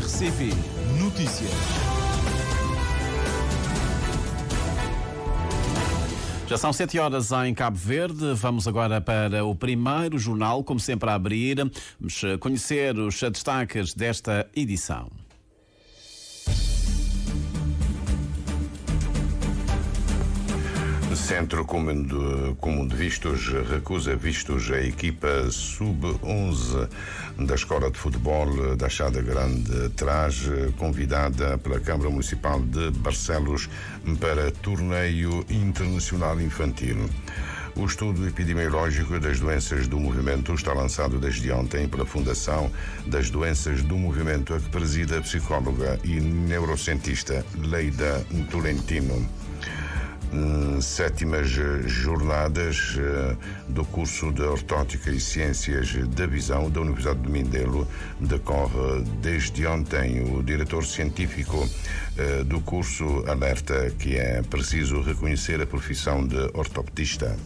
RCP Notícias. Já são 7 horas em Cabo Verde. Vamos agora para o primeiro jornal, como sempre a abrir. Vamos conhecer os destaques desta edição. Centro Comum de Vistos recusa vistos à equipa sub-11 da Escola de Futebol da Chada Grande Trás, convidada pela Câmara Municipal de Barcelos para torneio internacional infantil. O estudo epidemiológico das doenças do movimento está lançado desde ontem pela Fundação das Doenças do Movimento, a que preside a psicóloga e neurocientista Leida Tolentino. 7ª jornadas do curso de Ortótica e Ciências da Visão da Universidade de Mindelo decorre desde ontem. O diretor científico do curso alerta que é preciso reconhecer a profissão de ortopedista.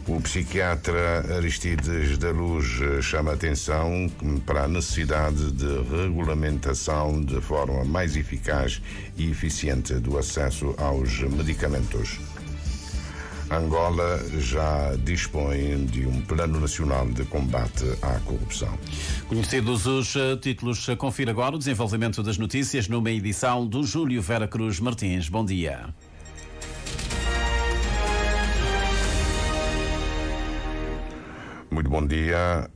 O psiquiatra Aristides da Luz chama a atenção para a necessidade de regulamentação de forma mais eficaz e eficiente do acesso aos medicamentos. Angola já dispõe de um plano nacional de combate à corrupção. Conhecidos os títulos, confira agora o desenvolvimento das notícias numa edição do Júlio Vera Cruz Martins. Bom dia. Muito bom dia.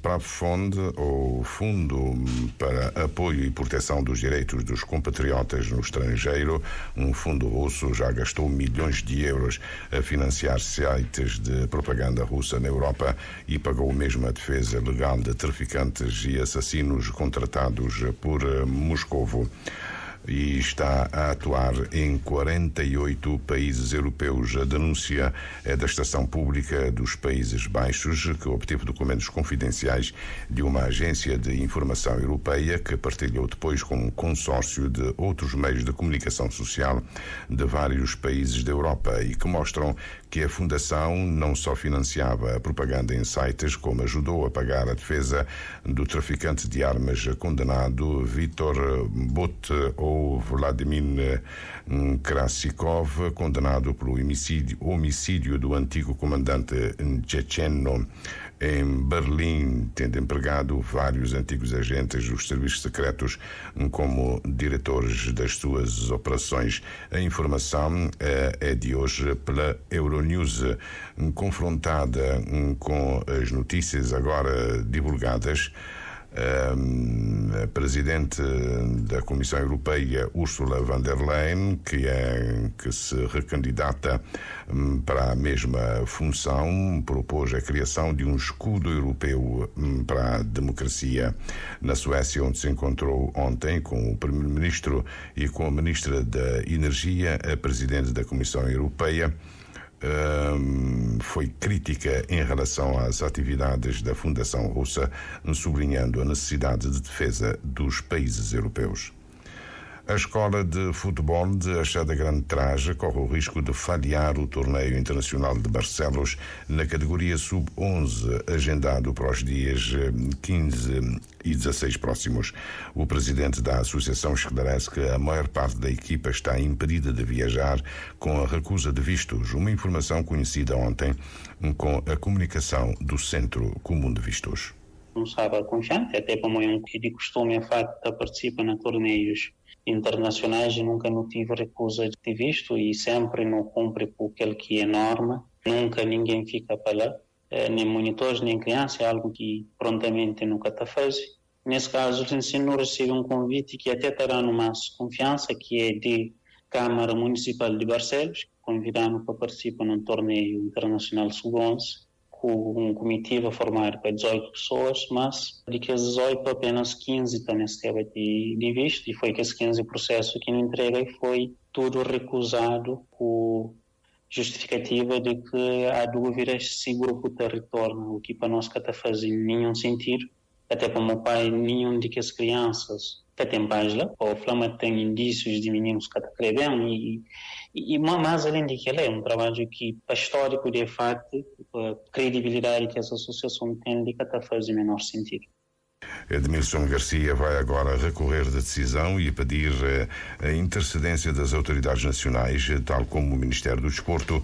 PRAFOND, ou Fundo para Apoio e Proteção dos Direitos dos Compatriotas no Estrangeiro, um fundo russo, já gastou milhões de euros a financiar sites de propaganda russa na Europa e pagou mesmo a defesa legal de traficantes e assassinos contratados por Moscovo. E está a atuar em 48 países europeus. A denúncia é da Estação Pública dos Países Baixos, que obteve documentos confidenciais de uma agência de informação europeia que partilhou depois com um consórcio de outros meios de comunicação social de vários países da Europa e que mostram que a Fundação não só financiava a propaganda em sites, como ajudou a pagar a defesa do traficante de armas condenado Viktor Bot ou Vladimir Krasikov, condenado pelo homicídio do antigo comandante checheno em Berlim, tendo empregado vários antigos agentes dos serviços secretos como diretores das suas operações. A informação é de hoje pela Euronews. Confrontada com as notícias agora divulgadas, a presidente da Comissão Europeia, Ursula von der Leyen, que se recandidata para a mesma função, propôs a criação de um escudo europeu para a democracia. Na Suécia, onde se encontrou ontem com o primeiro-ministro e com a ministra da Energia, a presidente da Comissão Europeia foi crítica em relação às atividades da Fundação Russa, sublinhando a necessidade de defesa dos países europeus. A Escola de Futebol de Chada Grande Trás corre o risco de falhar o torneio internacional de Barcelos na categoria sub-11, agendado para os dias 15 e 16 próximos. O presidente da associação esclarece que a maior parte da equipa está impedida de viajar com a recusa de vistos, uma informação conhecida ontem com a comunicação do Centro Comum de Vistos. Não estava confiante, até como é de costume, é facto, participa em torneios internacionais e nunca não tive recusa de visto e sempre não cumpre com aquilo que é norma. Nunca ninguém fica para lá, nem monitores, nem criança, é algo que prontamente nunca está fazendo. Nesse caso, o ensino recebe um convite que até terá numa confiança, que é de Câmara Municipal de Barcelos, convidando para participar num torneio internacional sub-11, com um comitê a formar para 18 pessoas, mas de que as 18 apenas 15 também esteve de visto, e foi que esse 15 processo que não entreguei foi tudo recusado com justificativa de que há dúvidas se o grupo de retorno, o que para nós que está fazendo nenhum sentido, até para o meu pai, nenhum de que as crianças que tem pais lá, ou Flama tem indícios de meninos que estão bem e mais além de que é um trabalho que é histórico de facto, a credibilidade que essa associação tem de que está fazendo menor sentido. Edmilson Garcia vai agora recorrer da decisão e pedir a intercedência das autoridades nacionais, tal como o Ministério do Desporto,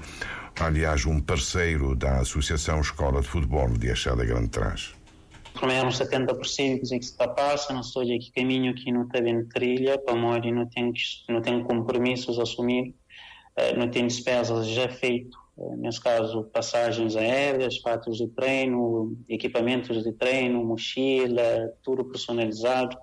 aliás, um parceiro da Associação Escola de Futebol de Achada Grande Trás. Primeiro, 70% que se está passando, não estou aqui caminho que não está bem trilha, para morrer não tem compromissos a assumir, não tem despesas já feitas, nesse caso, passagens aéreas, fatos de treino, equipamentos de treino, mochila, tudo personalizado.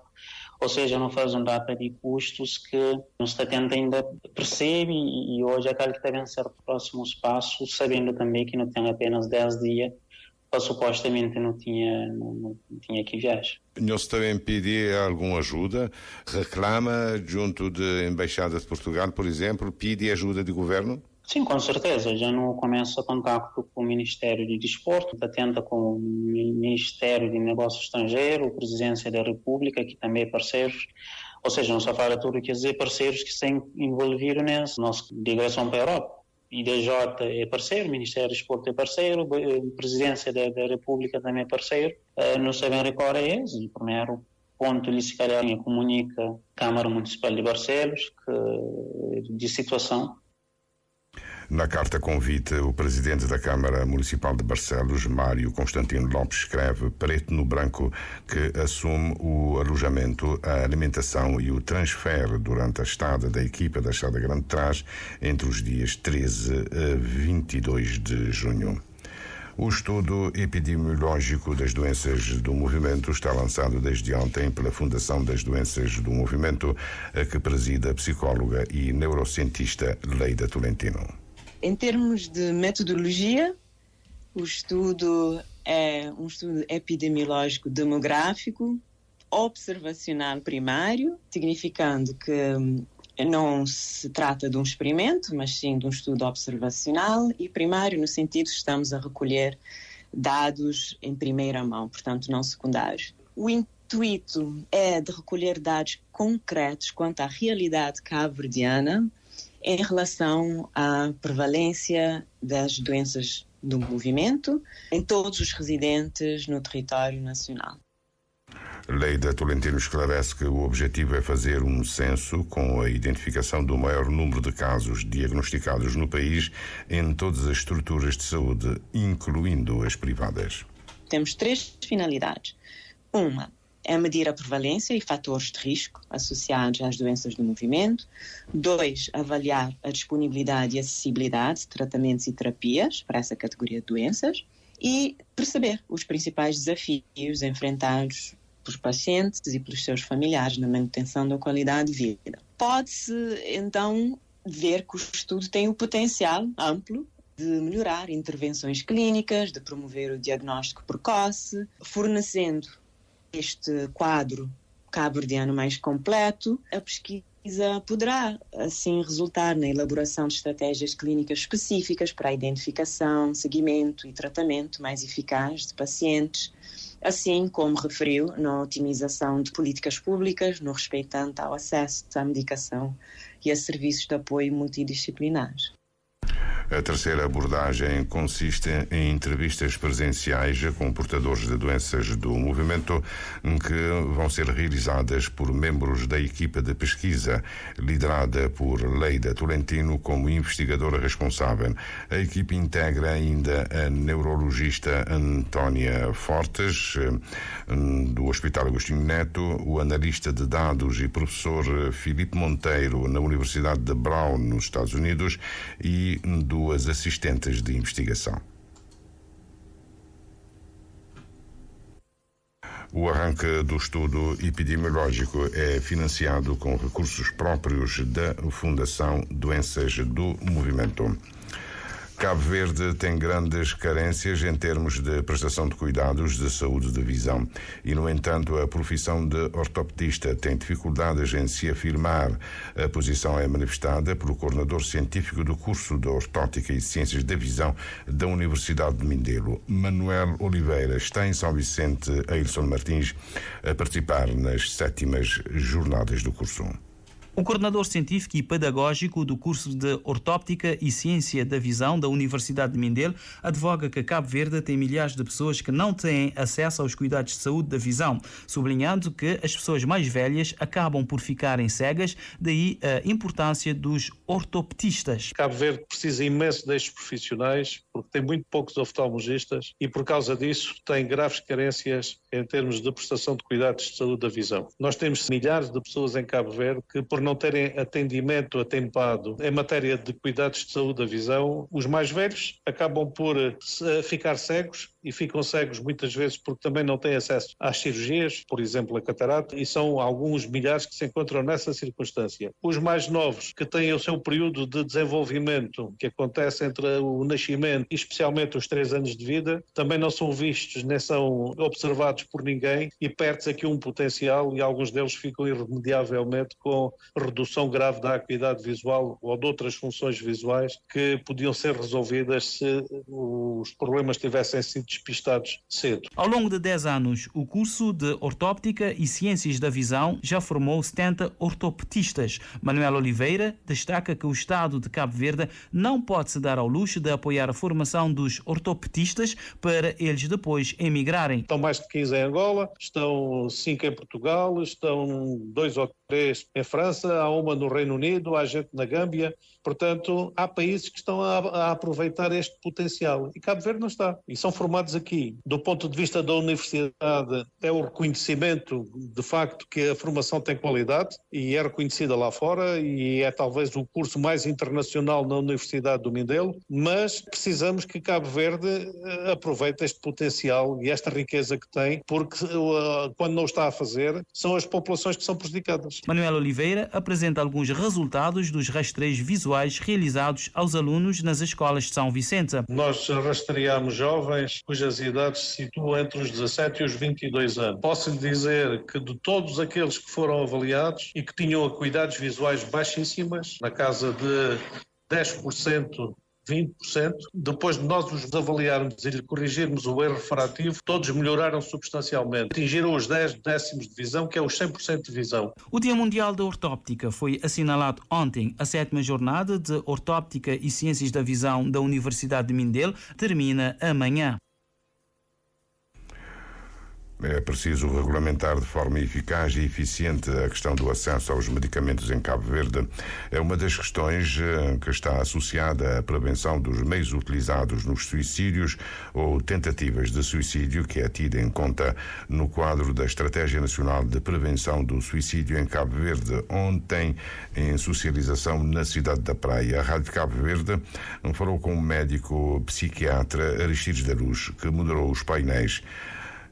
Ou seja, não faz um data de custos que não está tendo ainda percebe e hoje aquele que devem ser próximos passos, sabendo também que não tem apenas 10 dias, para supostamente não tinha que viajar. Não se também pedir alguma ajuda? Reclama junto da Embaixada de Portugal, por exemplo, pede ajuda do governo? Sim, com certeza. Já não começa contato com o Ministério de Desporto, atenta com o Ministério de Negócios Estrangeiros, a Presidência da República, que também é parceiros. Ou seja, não só fala tudo, quer dizer, parceiros que estão envolvidos nessa nossa digressão para a Europa. IDJ é parceiro, o Ministério do Desporto é parceiro, a Presidência da República também é parceiro. Não sabem recordar eles. O primeiro ponto, ele se calhar comunica a Câmara Municipal de Barcelos de situação. Na carta convite, o presidente da Câmara Municipal de Barcelos, Mário Constantino Lopes, escreve preto no branco que assume o alojamento, a alimentação e o transfer durante a estada da equipa da Achada Grande Trás entre os dias 13 a 22 de junho. O estudo epidemiológico das doenças do movimento está lançado desde ontem pela Fundação das Doenças do Movimento, a que preside a psicóloga e neurocientista Leida Tolentino. Em termos de metodologia, o estudo é um estudo epidemiológico demográfico, observacional primário, significando que não se trata de um experimento, mas sim de um estudo observacional, e primário no sentido que estamos a recolher dados em primeira mão, portanto não secundários. O intuito é de recolher dados concretos quanto à realidade cabo-verdiana em relação à prevalência das doenças do movimento em todos os residentes no território nacional. Leida Tolentino esclarece que o objetivo é fazer um censo com a identificação do maior número de casos diagnosticados no país em todas as estruturas de saúde, incluindo as privadas. Temos 3 finalidades. Uma é medir a prevalência e fatores de risco associados às doenças do movimento. 2, avaliar a disponibilidade e acessibilidade de tratamentos e terapias para essa categoria de doenças e perceber os principais desafios enfrentados pelos pacientes e pelos seus familiares na manutenção da qualidade de vida. Pode-se, então, ver que o estudo tem o potencial amplo de melhorar intervenções clínicas, de promover o diagnóstico precoce, fornecendo este quadro cabo-verdiano mais completo. A pesquisa poderá, assim, resultar na elaboração de estratégias clínicas específicas para a identificação, seguimento e tratamento mais eficaz de pacientes, assim como referiu na otimização de políticas públicas no respeitante ao acesso à medicação e a serviços de apoio multidisciplinares. A terceira abordagem consiste em entrevistas presenciais com portadores de doenças do movimento que vão ser realizadas por membros da equipa de pesquisa, liderada por Leida Tolentino como investigadora responsável. A equipe integra ainda a neurologista Antónia Fortes, do Hospital Agostinho Neto, o analista de dados e professor Filipe Monteiro, na Universidade de Brown, nos Estados Unidos, e 2 assistentes de investigação. O arranque do estudo epidemiológico é financiado com recursos próprios da Fundação Doenças do Movimento. Cabo Verde tem grandes carências em termos de prestação de cuidados de saúde de visão e, no entanto, a profissão de ortopedista tem dificuldades em se afirmar. A posição é manifestada pelo coordenador científico do curso de Ortótica e Ciências da Visão da Universidade de Mindelo. Manuel Oliveira está em São Vicente, Ailson Martins, a participar nas 7ª jornadas do curso. O coordenador científico e pedagógico do curso de Ortóptica e Ciência da Visão da Universidade de Mindelo advoga que Cabo Verde tem milhares de pessoas que não têm acesso aos cuidados de saúde da visão, sublinhando que as pessoas mais velhas acabam por ficarem cegas, daí a importância dos ortoptistas. Cabo Verde precisa imenso destes profissionais, porque tem muito poucos oftalmologistas e, por causa disso, tem graves carências em termos de prestação de cuidados de saúde da visão. Nós temos milhares de pessoas em Cabo Verde que, por não terem atendimento atempado em matéria de cuidados de saúde da visão, os mais velhos acabam por ficar cegos e ficam cegos muitas vezes porque também não têm acesso às cirurgias, por exemplo, a catarata, e são alguns milhares que se encontram nessa circunstância. Os mais novos, que têm o seu período de desenvolvimento, que acontece entre o nascimento e especialmente os 3 anos de vida, também não são vistos nem são observados por ninguém e perde-se aqui um potencial e alguns deles ficam irremediavelmente com redução grave da acuidade visual ou de outras funções visuais que podiam ser resolvidas se os problemas tivessem sido despistados cedo. Ao longo de 10 anos, o curso de Ortóptica e Ciências da Visão já formou 70 ortoptistas. Manuel Oliveira destaca que o Estado de Cabo Verde não pode se dar ao luxo de apoiar a formação dos ortoptistas para eles depois emigrarem. Estão mais de 15 em Angola, estão 5 em Portugal, estão 2 ou 3 em França, há uma no Reino Unido, há gente na Gâmbia. Portanto, há países que estão a aproveitar este potencial e Cabo Verde não está. E são formados aqui. Do ponto de vista da universidade, é o reconhecimento de facto que a formação tem qualidade e é reconhecida lá fora e é talvez o curso mais internacional na Universidade do Mindelo, mas precisamos que Cabo Verde aproveite este potencial e esta riqueza que tem, porque quando não o está a fazer, são as populações que são prejudicadas. Manuel Oliveira apresenta alguns resultados dos rastreios visuais realizados aos alunos nas escolas de São Vicente. Nós rastreamos jovens cujas idades se situam entre os 17 e os 22 anos. Posso lhe dizer que de todos aqueles que foram avaliados e que tinham acuidades visuais baixíssimas, na casa de 10%, 20%, depois de nós os avaliarmos e lhe corrigirmos o erro refrativo, todos melhoraram substancialmente. Atingiram os 10 décimos de visão, que é os 100% de visão. O Dia Mundial da Ortóptica foi assinalado ontem. A 7ª jornada de Ortóptica e Ciências da Visão da Universidade de Mindelo termina amanhã. É preciso regulamentar de forma eficaz e eficiente a questão do acesso aos medicamentos em Cabo Verde. É uma das questões que está associada à prevenção dos meios utilizados nos suicídios ou tentativas de suicídio, que é tida em conta no quadro da Estratégia Nacional de Prevenção do Suicídio em Cabo Verde, ontem em socialização na cidade da Praia. A Rádio Cabo Verde falou com o médico psiquiatra Aristides da Luz, que moderou os painéis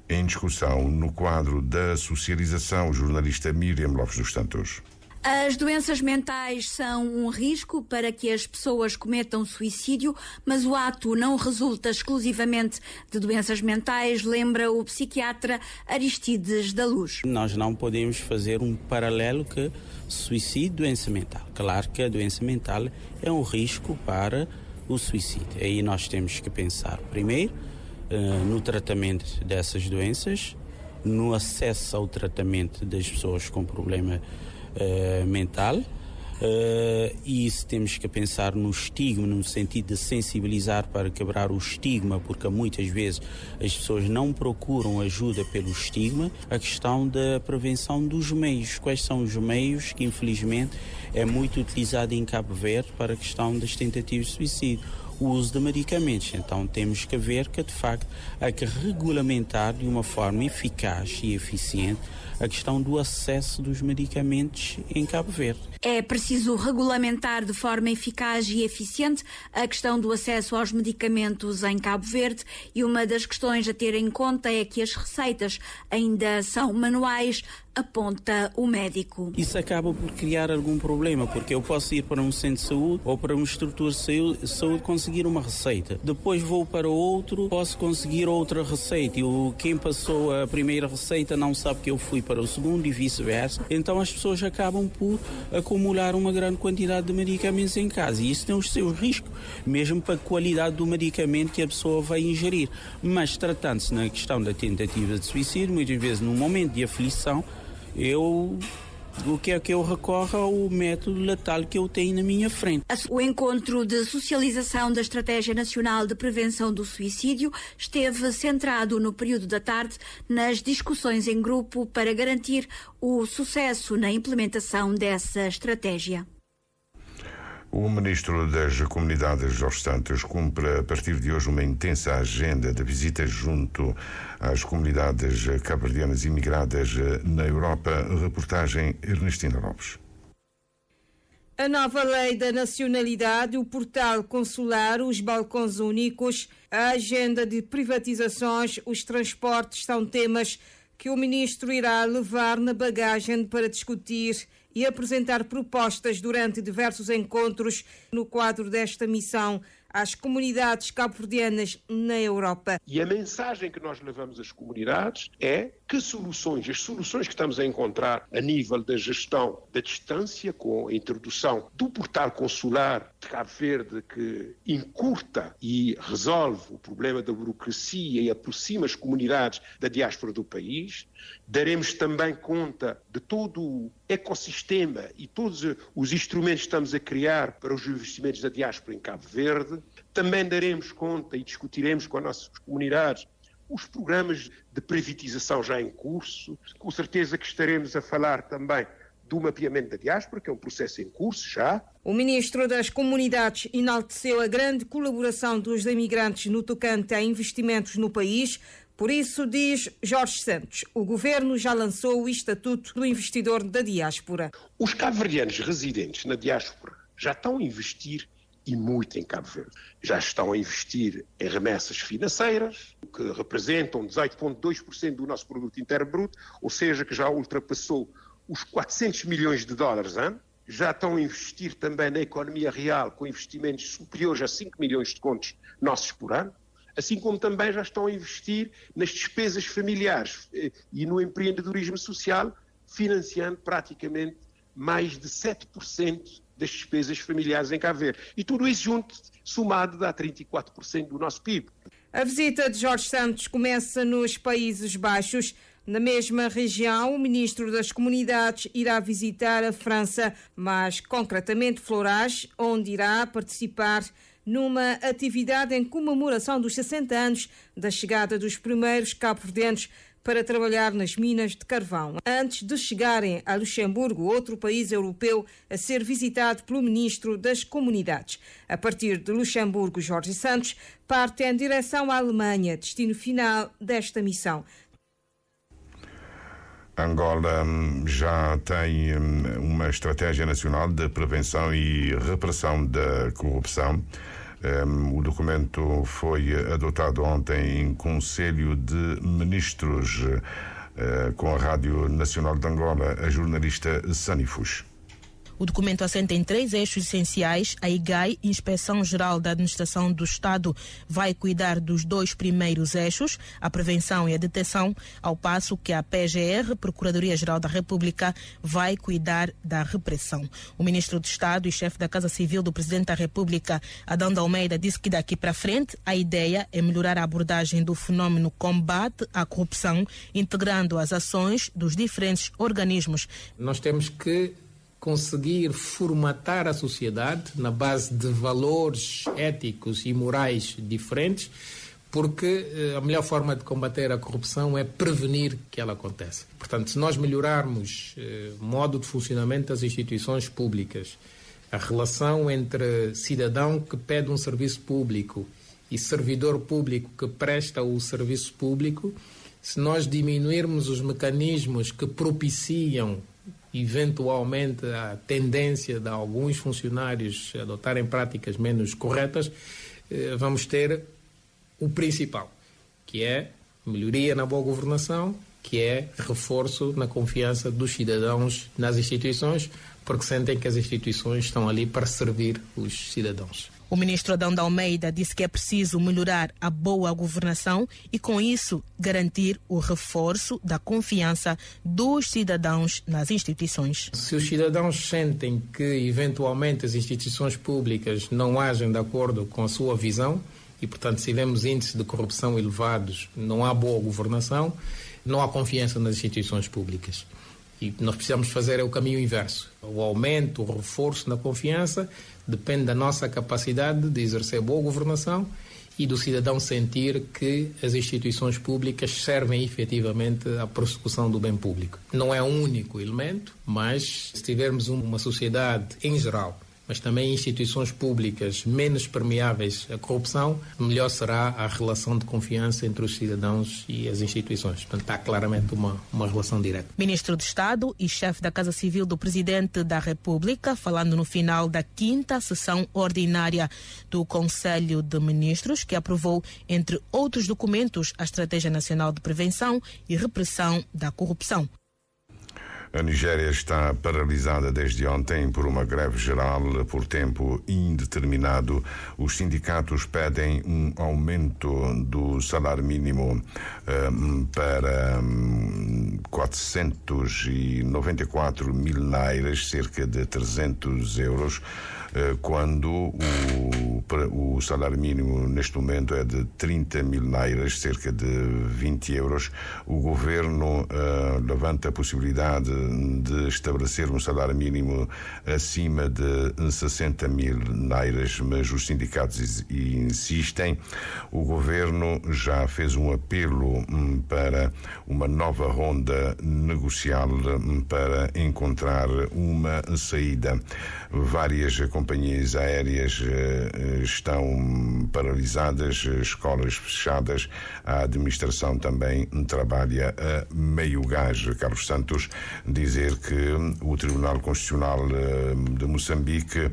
em discussão no quadro da socialização. Jornalista Miriam Lopes dos Santos. As doenças mentais são um risco para que as pessoas cometam suicídio, mas o ato não resulta exclusivamente de doenças mentais, lembra o psiquiatra Aristides da Luz. Nós não podemos fazer um paralelo que suicídio e doença mental. Claro que a doença mental é um risco para o suicídio. Aí nós temos que pensar primeiro no tratamento dessas doenças, no acesso ao tratamento das pessoas com problema mental, e isso temos que pensar no estigma, no sentido de sensibilizar para quebrar o estigma, porque muitas vezes as pessoas não procuram ajuda pelo estigma. A questão da prevenção dos meios. Quais são os meios que infelizmente é muito utilizado em Cabo Verde para a questão das tentativas de suicídio? O uso de medicamentos. Então temos que ver que de facto há que regulamentar de uma forma eficaz e eficiente a questão do acesso dos medicamentos em Cabo Verde. É preciso regulamentar de forma eficaz e eficiente a questão do acesso aos medicamentos em Cabo Verde, e uma das questões a ter em conta é que as receitas ainda são manuais, aponta o médico. Isso acaba por criar algum problema, porque eu posso ir para um centro de saúde ou para uma estrutura de saúde conseguir uma receita. Depois vou para outro, posso conseguir outra receita. E quem passou a primeira receita não sabe que eu fui para o segundo e vice-versa. Então as pessoas acabam por acumular uma grande quantidade de medicamentos em casa. E isso tem os seus riscos, mesmo para a qualidade do medicamento que a pessoa vai ingerir. Mas tratando-se na questão da tentativa de suicídio, muitas vezes num momento de aflição, eu O que é que eu recorro ao método letal que eu tenho na minha frente. O encontro de socialização da Estratégia Nacional de Prevenção do Suicídio esteve centrado no período da tarde nas discussões em grupo para garantir o sucesso na implementação dessa estratégia. O Ministro das Comunidades, Jorge Santos, cumpre a partir de hoje uma intensa agenda de visitas junto às comunidades cabo-verdianas imigradas na Europa. Reportagem Ernestina Lopes. A nova lei da nacionalidade, o portal consular, os balcões únicos, a agenda de privatizações, os transportes são temas que o Ministro irá levar na bagagem para discutir e apresentar propostas durante diversos encontros no quadro desta missão às comunidades cabo-verdianas na Europa. E a mensagem que nós levamos às comunidades é que as soluções que estamos a encontrar a nível da gestão da distância, com a introdução do portal consular de Cabo Verde, que encurta e resolve o problema da burocracia e aproxima as comunidades da diáspora do país. Daremos também conta de todo o ecossistema e todos os instrumentos que estamos a criar para os investimentos da diáspora em Cabo Verde. Também daremos conta e discutiremos com as nossas comunidades os programas de privatização já em curso. Com certeza que estaremos a falar também do mapeamento da diáspora, que é um processo em curso já. O Ministro das Comunidades enalteceu a grande colaboração dos imigrantes no tocante a investimentos no país. Por isso, diz Jorge Santos, o Governo já lançou o Estatuto do Investidor da Diáspora. Os cabo-verdianos residentes na diáspora já estão a investir e muito em Cabo Verde. Já estão a investir em remessas financeiras, que representam 18,2% do nosso produto interno bruto, ou seja, que já ultrapassou os 400 milhões de dólares ano. Já estão a investir também na economia real, com investimentos superiores a 5 milhões de contos nossos por ano, assim como também já estão a investir nas despesas familiares e no empreendedorismo social, financiando praticamente mais de 7% das despesas familiares em Cabo Verde. E tudo isso junto, somado, dá 34% do nosso PIB. A visita de Jorge Santos começa nos Países Baixos. Na mesma região, o Ministro das Comunidades irá visitar a França, mas concretamente Florages, onde irá participar numa atividade em comemoração dos 60 anos da chegada dos primeiros cabo-verdianos para trabalhar nas minas de carvão, antes de chegarem a Luxemburgo, outro país europeu a ser visitado pelo Ministro das Comunidades. A partir de Luxemburgo, Jorge Santos parte em direção à Alemanha, destino final desta missão. Angola já tem uma estratégia nacional de prevenção e repressão da corrupção. O documento foi adotado ontem em Conselho de Ministros com a Rádio Nacional de Angola, a jornalista Sanifus. O documento assenta em 3 eixos essenciais. A IGAI, Inspeção Geral da Administração do Estado, vai cuidar dos 2 primeiros eixos, a prevenção e a detecção, ao passo que a PGR, Procuradoria-Geral da República, vai cuidar da repressão. O Ministro do Estado e chefe da Casa Civil do Presidente da República, Adão de Almeida, disse que daqui para frente a ideia é melhorar a abordagem do fenômeno combate à corrupção, integrando as ações dos diferentes organismos. Nós temos que conseguir formatar a sociedade na base de valores éticos e morais diferentes, porque a melhor forma de combater a corrupção é prevenir que ela aconteça. Portanto, se nós melhorarmos o modo de funcionamento das instituições públicas, a relação entre cidadão que pede um serviço público e servidor público que presta o serviço público, se nós diminuirmos os mecanismos que propiciam eventualmente a tendência de alguns funcionários adotarem práticas menos corretas, vamos ter o principal, que é melhoria na boa governação, que é reforço na confiança dos cidadãos nas instituições, porque sentem que as instituições estão ali para servir os cidadãos. O ministro Adão de Almeida disse que é preciso melhorar a boa governação e, com isso, garantir o reforço da confiança dos cidadãos nas instituições. Se os cidadãos sentem que, eventualmente, as instituições públicas não agem de acordo com a sua visão e, portanto, se vemos índices de corrupção elevados, não há boa governação, não há confiança nas instituições públicas. E o que nós precisamos fazer é o caminho inverso. O aumento, o reforço na confiança depende da nossa capacidade de exercer boa governação e do cidadão sentir que as instituições públicas servem efetivamente à prossecução do bem público. Não é um único elemento, mas se tivermos uma sociedade em geral, mas também instituições públicas menos permeáveis à corrupção, melhor será a relação de confiança entre os cidadãos e as instituições. Portanto, há claramente uma relação direta. Ministro de Estado e chefe da Casa Civil do Presidente da República, falando no final da 5ª sessão ordinária do Conselho de Ministros, que aprovou, entre outros documentos, a Estratégia Nacional de Prevenção e Repressão da Corrupção. A Nigéria está paralisada desde ontem por uma greve geral por tempo indeterminado. Os sindicatos pedem um aumento do salário mínimo para 494 mil nairas, cerca de 300 euros, quando o salário mínimo neste momento é de 30 mil nairas, cerca de 20 euros. O governo levanta a possibilidade de estabelecer um salário mínimo acima de 60 mil nairas, mas os sindicatos insistem. O governo já fez um apelo para uma nova ronda negocial para encontrar uma saída. Várias companhias aéreas estão paralisadas, escolas fechadas, a administração também trabalha a meio gás. Carlos Santos, dizer que o Tribunal Constitucional de Moçambique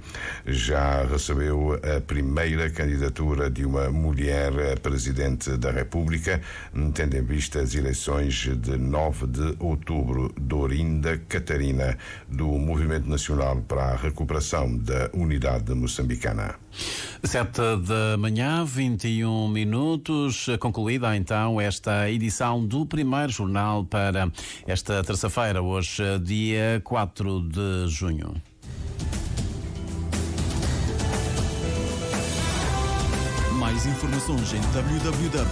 já recebeu a primeira candidatura de uma mulher a Presidente da República, tendo em vista as eleições de 9 de outubro. Dorinda Catarina, do Movimento Nacional para a Recuperação da Unidade Moçambicana. 7 da manhã, 21 minutos. Concluída então esta edição do primeiro jornal para esta terça-feira, hoje, dia 4 de junho. Mais informações em www.rtc.cv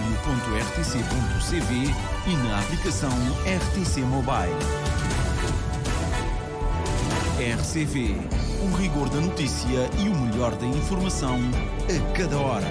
e na aplicação RTC Mobile. RCV, o rigor da notícia e o melhor da informação a cada hora.